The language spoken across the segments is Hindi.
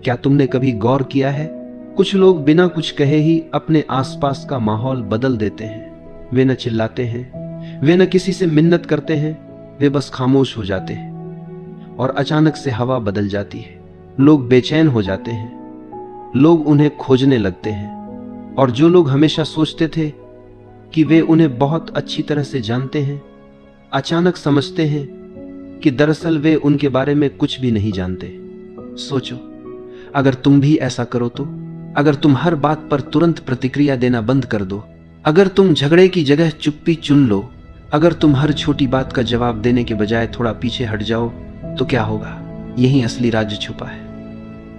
क्या तुमने कभी गौर किया है, कुछ लोग बिना कुछ कहे ही अपने आसपास का माहौल बदल देते हैं। वे न चिल्लाते हैं, वे न किसी से मिन्नत करते हैं, वे बस खामोश हो जाते हैं और अचानक से हवा बदल जाती है। लोग बेचैन हो जाते हैं, लोग उन्हें खोजने लगते हैं और जो लोग हमेशा सोचते थे कि वे उन्हें बहुत अच्छी तरह से जानते हैं, अचानक समझते हैं कि दरअसल वे उनके बारे में कुछ भी नहीं जानते। सोचो, अगर तुम भी ऐसा करो तो, अगर तुम हर बात पर तुरंत प्रतिक्रिया देना बंद कर दो, अगर तुम झगड़े की जगह चुप्पी चुन लो, अगर तुम हर छोटी बात का जवाब देने के बजाय थोड़ा पीछे हट जाओ, तो क्या होगा? यही असली राज छुपा है।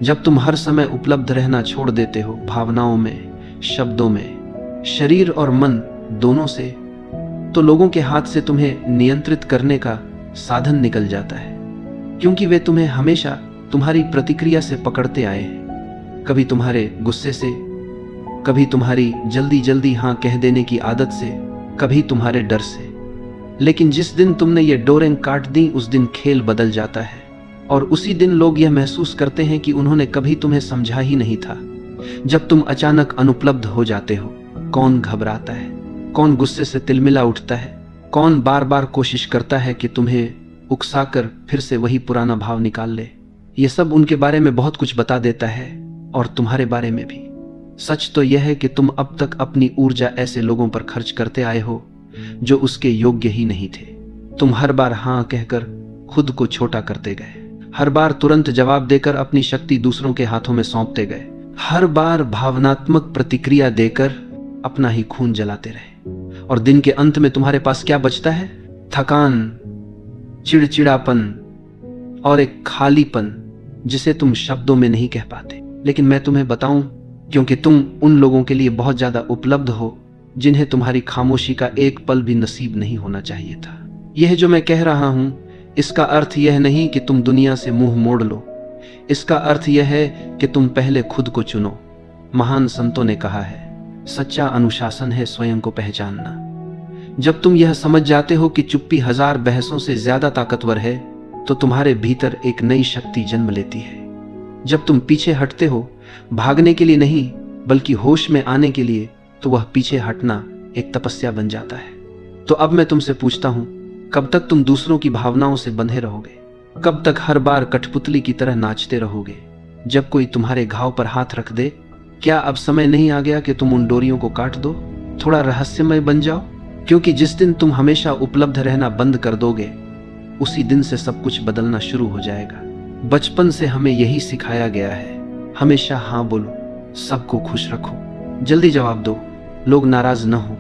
जब तुम हर समय उपलब्ध रहना छोड़ देते हो, भावनाओं में, शब्दों में, शरीर और मन दोनों से, तो लोगों के हाथ से तुम्हें नियंत्रित करने का साधन निकल जाता है, क्योंकि वे तुम्हें हमेशा तुम्हारी प्रतिक्रिया से पकड़ते आए हैं। कभी तुम्हारे गुस्से से, कभी तुम्हारी जल्दी जल्दी हाँ कह देने की आदत से, कभी तुम्हारे डर से। लेकिन जिस दिन तुमने ये डोरें काट दी, उस दिन खेल बदल जाता है और उसी दिन लोग यह महसूस करते हैं कि उन्होंने कभी तुम्हें समझा ही नहीं था। जब तुम अचानक अनुपलब्ध हो जाते हो, कौन घबराता है, कौन गुस्से से तिलमिला उठता है, कौन बार बार कोशिश करता है कि तुम्हें उकसाकर फिर से वही पुराना भाव निकाल ले। ये सब उनके बारे में बहुत कुछ बता देता है और तुम्हारे बारे में भी। सच तो यह है कि तुम अब तक अपनी ऊर्जा ऐसे लोगों पर खर्च करते आए हो जो उसके योग्य ही नहीं थे। तुम हर बार हाँ कहकर खुद को छोटा करते गए, हर बार तुरंत जवाब देकर अपनी शक्ति दूसरों के हाथों में सौंपते गए, हर बार भावनात्मक प्रतिक्रिया देकर अपना ही खून जलाते रहे। और दिन के अंत में तुम्हारे पास क्या बचता है? थकान, चिड़चिड़ापन और एक खालीपन जिसे तुम शब्दों में नहीं कह पाते। लेकिन मैं तुम्हें बताऊं, क्योंकि तुम उन लोगों के लिए बहुत ज्यादा उपलब्ध हो जिन्हें तुम्हारी खामोशी का एक पल भी नसीब नहीं होना चाहिए था। यह जो मैं कह रहा हूं, इसका अर्थ यह नहीं कि तुम दुनिया से मुंह मोड़ लो। इसका अर्थ यह है कि तुम पहले खुद को चुनो। महान संतों ने कहा है, सच्चा अनुशासन है स्वयं को पहचानना। जब तुम यह समझ जाते हो कि चुप्पी 1000 बहसों से ज्यादा ताकतवर है, तो तुम्हारे भीतर एक नई शक्ति जन्म लेती है। जब तुम पीछे हटते हो, भागने के लिए नहीं बल्कि होश में आने के लिए, तो वह पीछे हटना एक तपस्या बन जाता है। तो अब मैं तुमसे पूछता हूं, कब तक तुम दूसरों की भावनाओं से बंधे रहोगे? कब तक हर बार कठपुतली की तरह नाचते रहोगे जब कोई तुम्हारे घाव पर हाथ रख दे? क्या अब समय नहीं आ गया कि तुम उन डोरियों को काट दो, थोड़ा रहस्यमय बन जाओ? क्योंकि जिस दिन तुम हमेशा उपलब्ध रहना बंद कर दोगे, उसी दिन से सब कुछ बदलना शुरू हो जाएगा। बचपन से हमें यही सिखाया गया है, हमेशा हाँ बोलो, सबको खुश रखो, जल्दी जवाब दो, लोग नाराज न हो।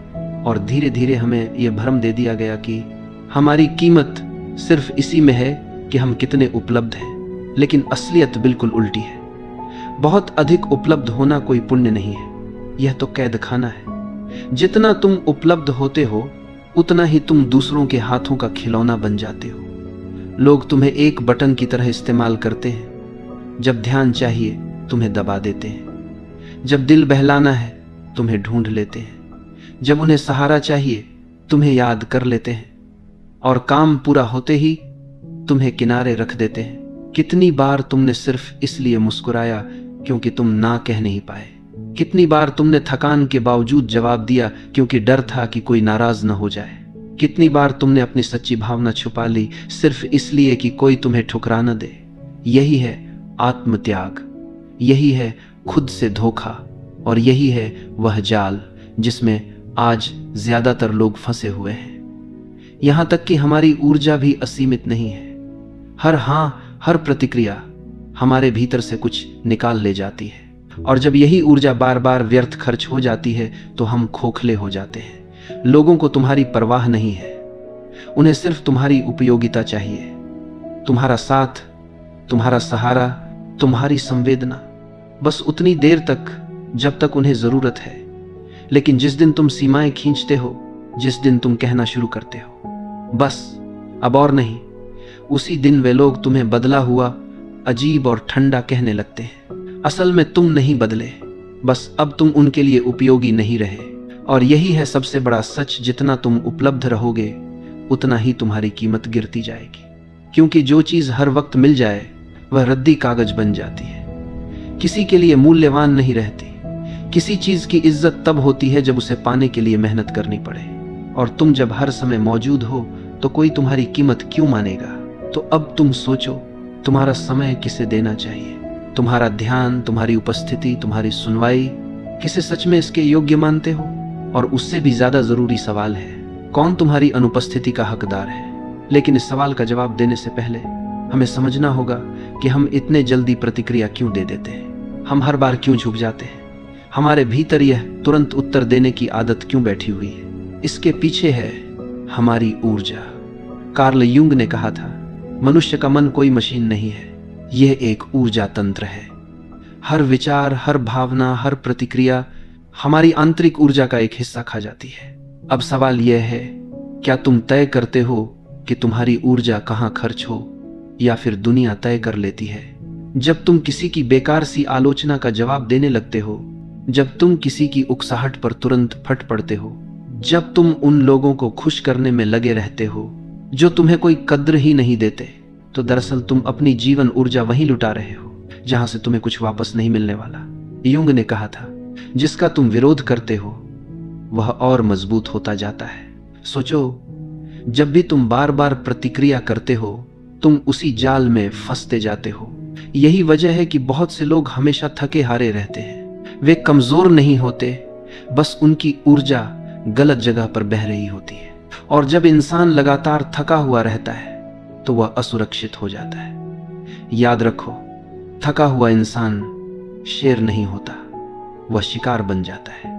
और धीरे धीरे हमें यह भ्रम दे दिया गया कि हमारी कीमत सिर्फ इसी में है कि हम कितने उपलब्ध हैं। लेकिन असलियत बिल्कुल उल्टी है। बहुत अधिक उपलब्ध होना कोई पुण्य नहीं है, यह तो कैद खाना है। जितना तुम उपलब्ध होते हो, उतना ही तुम दूसरों के हाथों का खिलौना बन जाते हो। लोग तुम्हें एक बटन की तरह इस्तेमाल करते हैं। जब ध्यान चाहिए तुम्हें दबा देते हैं, जब दिल बहलाना है तुम्हें ढूंढ लेते हैं, जब उन्हें सहारा चाहिए तुम्हें याद कर लेते हैं, और काम पूरा होते ही तुम्हें किनारे रख देते हैं। कितनी बार तुमने सिर्फ इसलिए मुस्कुराया क्योंकि तुम ना कह नहीं पाए? कितनी बार तुमने थकान के बावजूद जवाब दिया क्योंकि डर था कि कोई नाराज न हो जाए? कितनी बार तुमने अपनी सच्ची भावना छुपा ली सिर्फ इसलिए कि कोई तुम्हें ठुकरा न दे? यही है आत्मत्याग, यही है खुद से धोखा, और यही है वह जाल जिसमें आज ज्यादातर लोग फंसे हुए हैं। यहां तक कि हमारी ऊर्जा भी असीमित नहीं है। हर हाँ, हर प्रतिक्रिया हमारे भीतर से कुछ निकाल ले जाती है, और जब यही ऊर्जा बार बार व्यर्थ खर्च हो जाती है तो हम खोखले हो जाते हैं। लोगों को तुम्हारी परवाह नहीं है, उन्हें सिर्फ तुम्हारी उपयोगिता चाहिए, तुम्हारा साथ, तुम्हारा सहारा, तुम्हारी संवेदना, बस उतनी देर तक जब तक उन्हें जरूरत है। लेकिन जिस दिन तुम सीमाएं खींचते हो, जिस दिन तुम कहना शुरू करते हो बस अब और नहीं, उसी दिन वे लोग तुम्हें बदला हुआ, अजीब और ठंडा कहने लगते हैं। असल में तुम नहीं बदले, बस अब तुम उनके लिए उपयोगी नहीं रहे। और यही है सबसे बड़ा सच, जितना तुम उपलब्ध रहोगे उतना ही तुम्हारी कीमत गिरती जाएगी। क्योंकि जो चीज हर वक्त मिल जाए वह रद्दी कागज बन जाती है। किसी के लिए मूल्यवान नहीं रहती। किसी चीज की इज्जत तब होती है जब उसे पाने के लिए मेहनत करनी पड़े, और तुम जब हर समय मौजूद हो तो कोई तुम्हारी कीमत क्यों मानेगा। तो अब तुम सोचो, तुम्हारा समय किसे देना चाहिए? तुम्हारा ध्यान, तुम्हारी उपस्थिति, तुम्हारी सुनवाई, किसे सच में इसके योग्य मानते हो? और उससे भी ज्यादा जरूरी सवाल है, कौन तुम्हारी अनुपस्थिति का हकदार है? लेकिन इस सवाल का जवाब देने से पहले हमें समझना होगा कि हम इतने जल्दी प्रतिक्रिया क्यों दे देते हैं। हम हर बार क्यों झुक जाते हैं? हमारे भीतर यह तुरंत उत्तर देने की आदत क्यों बैठी हुई है? इसके पीछे है हमारी ऊर्जा। कार्ल यूंग ने कहा था, मनुष्य का मन कोई मशीन नहीं है, यह एक ऊर्जा तंत्र है। हर विचार, हर भावना, हर प्रतिक्रिया हमारी आंतरिक ऊर्जा का एक हिस्सा खा जाती है। अब सवाल यह है, क्या तुम तय करते हो कि तुम्हारी ऊर्जा कहाँ खर्च हो, या फिर दुनिया तय कर लेती है? जब तुम किसी की बेकार सी आलोचना का जवाब देने लगते हो, जब तुम किसी की उकसाहट पर तुरंत फट पड़ते हो, जब तुम उन लोगों को खुश करने में लगे रहते हो जो तुम्हें कोई कद्र ही नहीं देते, तो दरअसल तुम अपनी जीवन ऊर्जा वहीं लुटा रहे हो जहां से तुम्हें कुछ वापस नहीं मिलने वाला। यूंग ने कहा था, जिसका तुम विरोध करते हो वह और मजबूत होता जाता है। सोचो, जब भी तुम बार बार प्रतिक्रिया करते हो, तुम उसी जाल में फंसते जाते हो। यही वजह है कि बहुत से लोग हमेशा थके हारे रहते हैं। वे कमजोर नहीं होते, बस उनकी ऊर्जा गलत जगह पर बह रही होती है। और जब इंसान लगातार थका हुआ रहता है तो वह असुरक्षित हो जाता है। याद रखो, थका हुआ इंसान शेर नहीं होता, वह शिकार बन जाता है।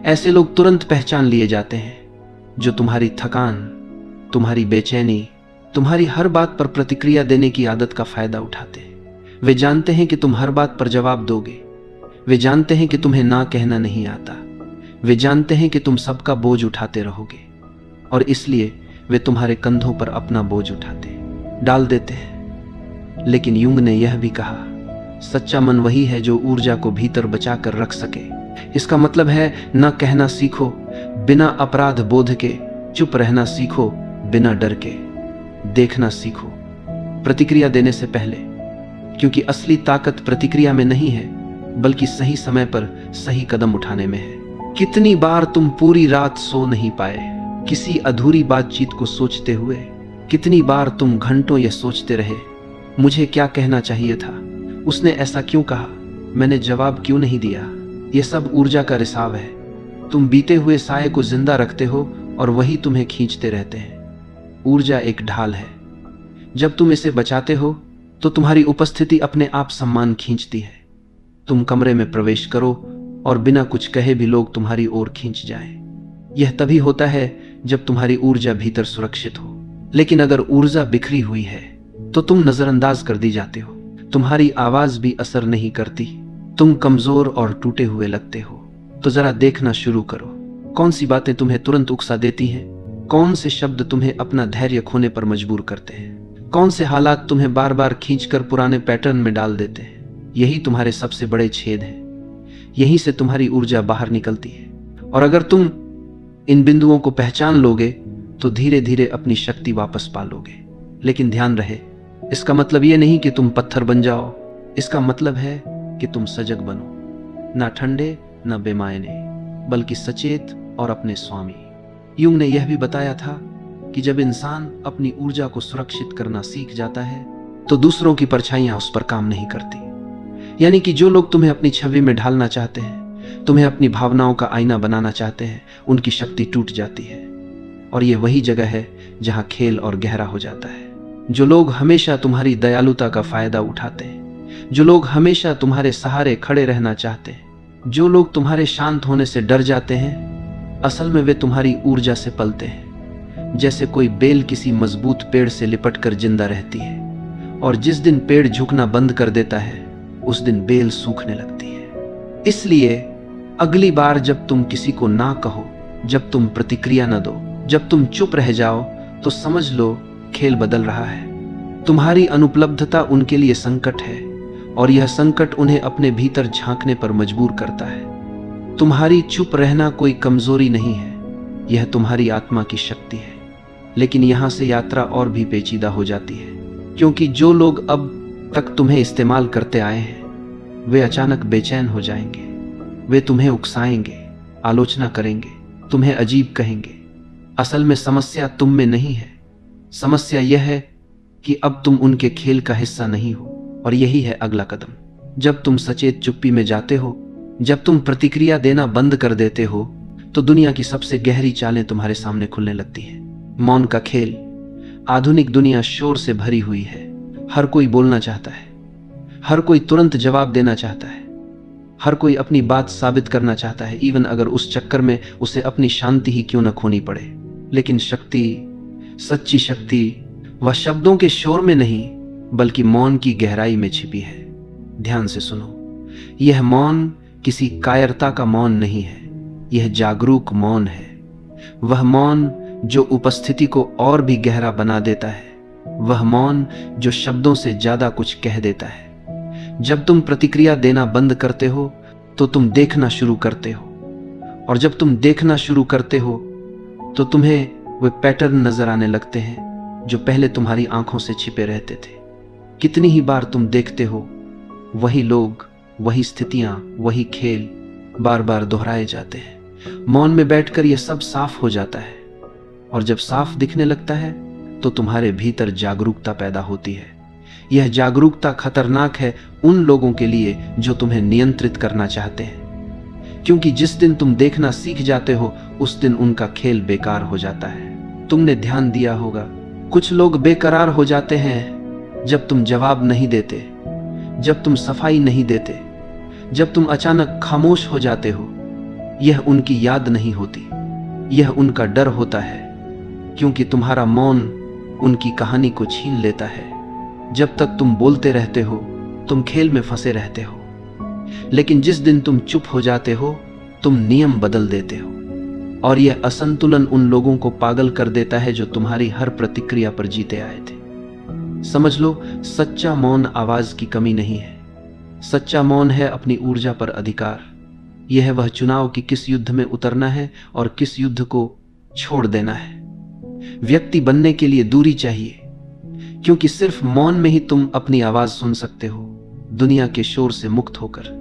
ऐसे लोग तुरंत पहचान लिए जाते हैं जो तुम्हारी थकान, तुम्हारी बेचैनी, तुम्हारी हर बात पर प्रतिक्रिया देने की आदत का फायदा उठाते हैं। वे जानते हैं कि तुम हर बात पर जवाब दोगे। वे जानते हैं कि तुम्हें ना कहना नहीं आता। वे जानते हैं कि तुम सबका बोझ उठाते रहोगे, और इसलिए वे तुम्हारे कंधों पर अपना बोझ उठाते डाल देते हैं। लेकिन यूंग ने यह भी कहा, सच्चा मन वही है जो ऊर्जा को भीतर बचा कर रख सके। इसका मतलब है, न कहना सीखो बिना अपराध बोध के, चुप रहना सीखो बिना डर के, देखना सीखो प्रतिक्रिया देने से पहले, क्योंकि असली ताकत प्रतिक्रिया में नहीं है, बल्कि सही समय पर सही कदम उठाने में है। कितनी बार तुम पूरी रात सो नहीं पाए किसी अधूरी बातचीत को सोचते हुए? कितनी बार तुम घंटों यह सोचते रहे, मुझे क्या कहना चाहिए था, उसने ऐसा क्यों कहा, मैंने जवाब क्यों नहीं दिया? यह सब ऊर्जा का रिसाव है। तुम बीते हुए साये को जिंदा रखते हो और वही तुम्हें खींचते रहते हैं। ऊर्जा एक ढाल है, जब तुम इसे बचाते हो तो तुम्हारी उपस्थिति अपने आप सम्मान खींचती है। तुम कमरे में प्रवेश करो और बिना कुछ कहे भी लोग तुम्हारी ओर खींच जाएं। यह तभी होता है जब तुम्हारी ऊर्जा भीतर सुरक्षित हो। लेकिन अगर ऊर्जा बिखरी हुई है तो तुम नजरअंदाज कर दी जाते हो। तुम्हारी आवाज भी असर नहीं करती। तुम कमजोर और टूटे हुए लगते हो। तो जरा देखना शुरू करो, कौन सी बातें तुम्हें तुरंत उकसा देती हैं? कौन से शब्द तुम्हें अपना धैर्य खोने पर मजबूर करते हैं? कौन से हालात तुम्हें बार बार खींचकर पुराने पैटर्न में डाल देते हैं? यही तुम्हारे सबसे बड़े छेद हैं। यहीं से तुम्हारी ऊर्जा बाहर निकलती है। और अगर तुम इन बिंदुओं को पहचान लोगे तो धीरे धीरे अपनी शक्ति वापस पा लोगे। लेकिन ध्यान रहे, इसका मतलब यह नहीं कि तुम पत्थर बन जाओ। इसका मतलब है कि तुम सजग बनो, ना ठंडे ना बेमायने, बल्कि सचेत और अपने स्वामी। यूंग ने यह भी बताया था कि जब इंसान अपनी ऊर्जा को सुरक्षित करना सीख जाता है तो दूसरों की परछाइयां उस पर काम नहीं करती। यानी कि जो लोग तुम्हें अपनी छवि में ढालना चाहते हैं, तुम्हें अपनी भावनाओं का आईना बनाना चाहते हैं, उनकी शक्ति टूट जाती है। और ये वही जगह है जहां खेल और गहरा हो जाता है। जो लोग हमेशा तुम्हारी दयालुता का फायदा उठाते हैं, जो लोग हमेशा तुम्हारे सहारे खड़े रहना चाहते हैं, जो लोग तुम्हारे शांत होने से डर जाते हैं, असल में वे तुम्हारी ऊर्जा से पलते हैं। जैसे कोई बेल किसी मजबूत पेड़ से लिपट कर जिंदा रहती है, और जिस दिन पेड़ झुकना बंद कर देता है उस दिन बेल सूखने लगती है। इसलिए अगली बार जब तुम किसी को ना कहो, जब तुम प्रतिक्रिया न दो, जब तुम चुप रह जाओ, तो समझ लो खेल बदल रहा है। तुम्हारी अनुपलब्धता उनके लिए संकट है, और यह संकट उन्हें अपने भीतर झांकने पर मजबूर करता है। तुम्हारी चुप रहना कोई कमजोरी नहीं है, यह तुम्हारी आत्मा की शक्ति है। लेकिन यहां से यात्रा और भी पेचीदा हो जाती है, क्योंकि जो लोग अब तक तुम्हें इस्तेमाल करते आए हैं वे अचानक बेचैन हो जाएंगे, वे तुम्हें उकसाएंगे, आलोचना करेंगे, तुम्हें अजीब कहेंगे। असल में समस्या तुम में नहीं है, समस्या यह है कि अब तुम उनके खेल का हिस्सा नहीं हो। और यही है अगला कदम। जब तुम सचेत चुप्पी में जाते हो, जब तुम प्रतिक्रिया देना बंद कर देते हो, तो दुनिया की सबसे गहरी चालें तुम्हारे सामने खुलने लगती हैं। मौन का खेल। आधुनिक दुनिया शोर से भरी हुई है। हर कोई बोलना चाहता है, हर कोई तुरंत जवाब देना चाहता है, हर कोई अपनी बात साबित करना चाहता है, इवन अगर उस चक्कर में उसे अपनी शांति ही क्यों न खोनी पड़े। लेकिन शक्ति, सच्ची शक्ति, वह शब्दों के शोर में नहीं बल्कि मौन की गहराई में छिपी है। ध्यान से सुनो, यह मौन किसी कायरता का मौन नहीं है, यह जागरूक मौन है। वह मौन जो उपस्थिति को और भी गहरा बना देता है, वह मौन जो शब्दों से ज्यादा कुछ कह देता है। जब तुम प्रतिक्रिया देना बंद करते हो तो तुम देखना शुरू करते हो, और जब तुम देखना शुरू करते हो तो तुम्हें वे पैटर्न नजर आने लगते हैं जो पहले तुम्हारी आंखों से छिपे रहते थे। कितनी ही बार तुम देखते हो, वही लोग, वही स्थितियां, वही खेल बार बार दोहराए जाते हैं। मौन में बैठकर यह सब साफ हो जाता है, और जब साफ दिखने लगता है तो तुम्हारे भीतर जागरूकता पैदा होती है। यह जागरूकता खतरनाक है उन लोगों के लिए जो तुम्हें नियंत्रित करना चाहते हैं, क्योंकि जिस दिन तुम देखना सीख जाते हो उस दिन उनका खेल बेकार हो जाता है। तुमने ध्यान दिया होगा, कुछ लोग बेकरार हो जाते हैं जब तुम जवाब नहीं देते, जब तुम सफाई नहीं देते, जब तुम अचानक खामोश हो जाते हो। यह उनकी याद नहीं होती, यह उनका डर होता है, क्योंकि तुम्हारा मौन उनकी कहानी को छीन लेता है। जब तक तुम बोलते रहते हो तुम खेल में फंसे रहते हो, लेकिन जिस दिन तुम चुप हो जाते हो तुम नियम बदल देते हो। और यह असंतुलन उन लोगों को पागल कर देता है जो तुम्हारी हर प्रतिक्रिया पर जीते आए थे। समझ लो, सच्चा मौन आवाज की कमी नहीं है, सच्चा मौन है अपनी ऊर्जा पर अधिकार। यह है वह चुनाव कि किस युद्ध में उतरना है और किस युद्ध को छोड़ देना है। व्यक्ति बनने के लिए दूरी चाहिए, क्योंकि सिर्फ मौन में ही तुम अपनी आवाज सुन सकते हो, दुनिया के शोर से मुक्त होकर।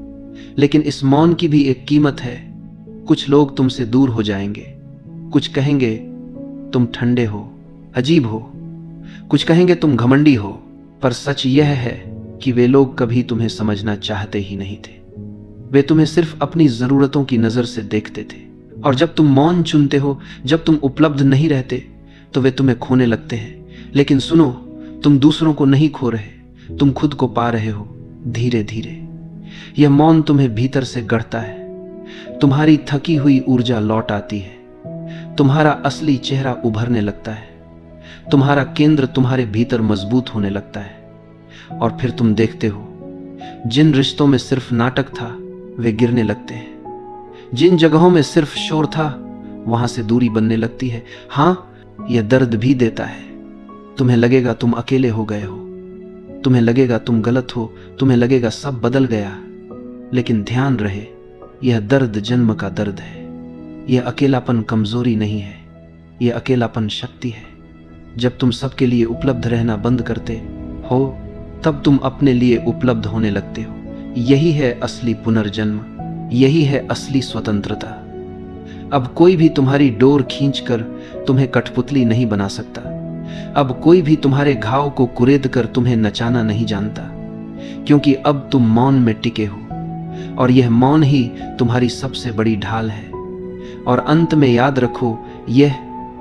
लेकिन इस मौन की भी एक कीमत है। कुछ लोग तुमसे दूर हो जाएंगे, कुछ कहेंगे तुम ठंडे हो, अजीब हो, कुछ कहेंगे तुम घमंडी हो, पर सच यह है कि वे लोग कभी तुम्हें समझना चाहते ही नहीं थे। वे तुम्हें सिर्फ अपनी जरूरतों की नजर से देखते थे। और जब तुम मौन चुनते हो, जब तुम उपलब्ध नहीं रहते, तो वे तुम्हें खोने लगते हैं। लेकिन सुनो, तुम दूसरों को नहीं खो रहे, तुम खुद को पा रहे हो धीरे धीरे। यह मौन तुम्हें भीतर से गढ़ता है, तुम्हारी थकी हुई ऊर्जा लौट आती है, तुम्हारा असली चेहरा उभरने लगता है, तुम्हारा केंद्र तुम्हारे भीतर मजबूत होने लगता है। और फिर तुम देखते हो, जिन रिश्तों में सिर्फ नाटक था वे गिरने लगते हैं, जिन जगहों में सिर्फ शोर था वहां से दूरी बनने लगती है। हाँ, यह दर्द भी देता है। तुम्हें लगेगा तुम अकेले हो गए हो, तुम्हें लगेगा तुम गलत हो, तुम्हें लगेगा सब बदल गया। लेकिन ध्यान रहे, यह दर्द जन्म का दर्द है। यह अकेलापन कमजोरी नहीं है, यह अकेलापन शक्ति है। जब तुम सबके लिए उपलब्ध रहना बंद करते हो, तब तुम अपने लिए उपलब्ध होने लगते हो। यही है असली पुनर्जन्म, यही है असली स्वतंत्रता। अब कोई भी तुम्हारी डोर खींचकर तुम्हें कठपुतली नहीं बना सकता। अब कोई भी तुम्हारे घाव को कुरेद कर तुम्हें नचाना नहीं जानता, क्योंकि अब तुम मौन में टिके हो, और यह मौन ही तुम्हारी सबसे बड़ी ढाल है। और अंत में याद रखो यह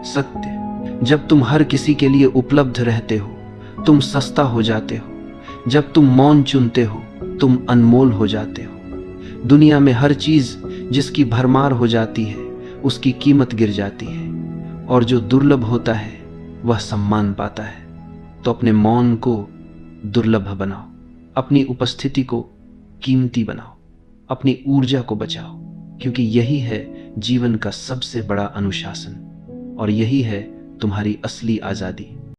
सत्य, जब तुम हर किसी के लिए उपलब्ध रहते हो तुम सस्ता हो जाते हो। जब तुम मौन चुनते हो तुम अनमोल हो जाते हो। दुनिया में हर चीज जिसकी भरमार हो जाती है उसकी कीमत गिर जाती है, और जो दुर्लभ होता है वह सम्मान पाता है। तो अपने मौन को दुर्लभ बनाओ, अपनी उपस्थिति को कीमती बनाओ, अपनी ऊर्जा को बचाओ, क्योंकि यही है जीवन का सबसे बड़ा अनुशासन, और यही है तुम्हारी असली आजादी।